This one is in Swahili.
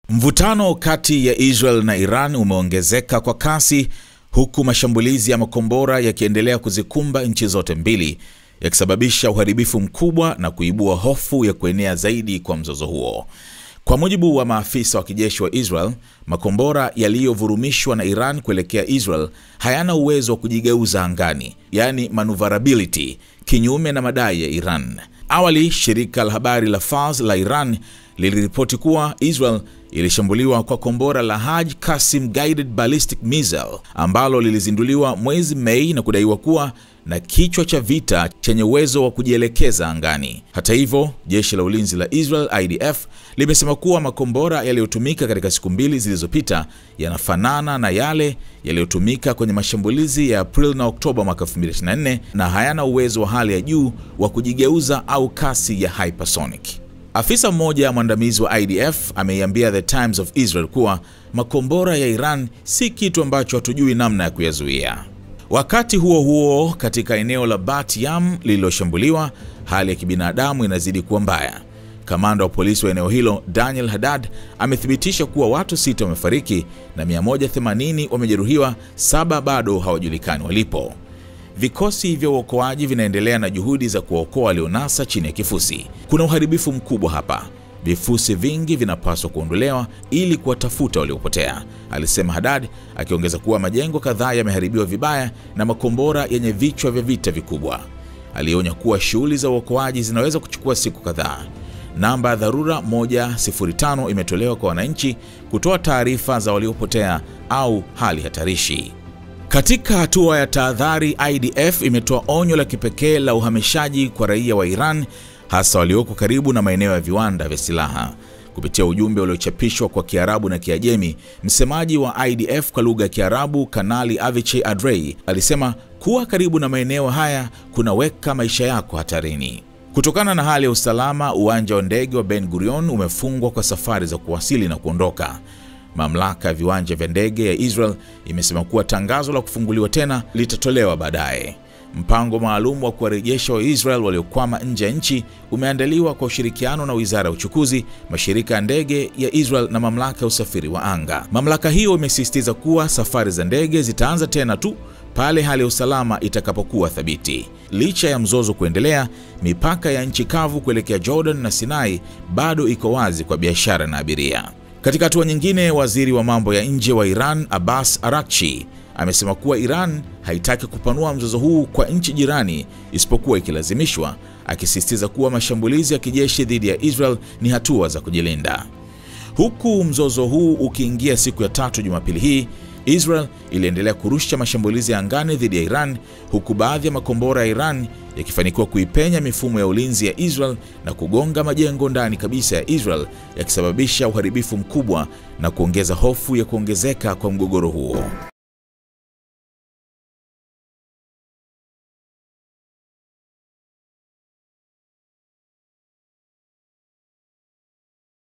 Mvutano kati ya Israel na Iran umeongezeka kwa kasi, huku mashambulizi ya makombora yakiendelea kuzikumba nchi zote mbili, yakisababisha uharibifu mkubwa na kuibua hofu ya kuenea zaidi kwa mzozo huo. Kwa mujibu wa maafisa wa kijeshi wa Israel, makombora yaliyovurumishwa na Iran kuelekea Israel hayana uwezo wa kujigeuza angani, yani maneuverability, kinyume na madai ya Iran. Awali, shirika la habari la Fars la Iran liliripoti kuwa Israel ilishambuliwa kwa kombora la Haj Qasim Guided Ballistic Missile ambalo lilizinduliwa mwezi Mei na kudaiwa kuwa na kichwa cha vita chenye uwezo wa kujielekeza angani. Hata hivyo, jeshi la ulinzi la Israel IDF limesema kuwa makombora yaliyotumika katika siku mbili zilizopita yanafanana na yale yaliyotumika kwenye mashambulizi ya April na Oktoba mwaka 2024 na hayana uwezo wa hali ya juu wa kujigeuza au kasi ya hypersonic. Afisa mmoja mwandamizi wa IDF ameiambia The Times of Israel kuwa makombora ya Iran si kitu ambacho hatujui namna ya kuyazuia. Wakati huo huo, katika eneo la Bat Yam lililoshambuliwa, hali ya kibinadamu inazidi kuwa mbaya. Kamanda wa polisi wa eneo hilo, Daniel Haddad, amethibitisha kuwa watu 6 wamefariki na 180 wamejeruhiwa, 7 bado hawajulikani walipo. Vikosi vya uokoaji vinaendelea na juhudi za kuwaokoa walionasa chini ya kifusi. Kuna uharibifu mkubwa hapa. Vifusi vingi vinapaswa kuondolewa ili kuwatafuta waliopotea, alisema Haddad, akiongeza kuwa majengo kadhaa yameharibiwa vibaya na makombora yenye vichwa vya vita vikubwa. Alionya kuwa shughuli za uokoaji zinaweza kuchukua siku kadhaa. Namba ya dharura 105 imetolewa kwa wananchi kutoa taarifa za waliopotea au hali hatarishi. Katika hatua ya tahadhari, IDF imetoa onyo la kipekee la uhamishaji kwa raia wa Iran, hasa walioko karibu na maeneo ya viwanda vya silaha. Kupitia ujumbe uliochapishwa kwa Kiarabu na Kiajemi, msemaji wa IDF kwa lugha ya Kiarabu, Kanali Avichai Adrei, alisema kuwa karibu na maeneo haya kunaweka maisha yako hatarini. Kutokana na hali ya usalama, uwanja wa ndege wa Ben Gurion umefungwa kwa safari za kuwasili na kuondoka. Mamlaka ya viwanja vya ndege ya Israel imesema kuwa tangazo la kufunguliwa tena litatolewa baadaye. Mpango maalum wa kuwarejesha wa Israel waliokwama nje ya nchi umeandaliwa kwa ushirikiano na Wizara ya Uchukuzi, mashirika ya ndege ya Israel na mamlaka ya usafiri wa anga. Mamlaka hiyo imesisitiza kuwa safari za ndege zitaanza tena tu pale hali ya usalama itakapokuwa thabiti. Licha ya mzozo kuendelea, mipaka ya nchi kavu kuelekea Jordan na Sinai bado iko wazi kwa biashara na abiria. Katika hatua nyingine, waziri wa mambo ya nje wa Iran, Abbas Araghchi, amesema kuwa Iran haitaki kupanua mzozo huu kwa nchi jirani isipokuwa ikilazimishwa, akisisitiza kuwa mashambulizi ya kijeshi dhidi ya Israel ni hatua za kujilinda. Huku mzozo huu ukiingia siku ya 3 Jumapili hii, Israel iliendelea kurusha mashambulizi ya angani dhidi ya Iran, huku baadhi ya makombora ya Iran yakifanikiwa kuipenya mifumo ya ulinzi ya Israel na kugonga majengo ndani kabisa ya Israel, yakisababisha uharibifu mkubwa na kuongeza hofu ya kuongezeka kwa mgogoro huo.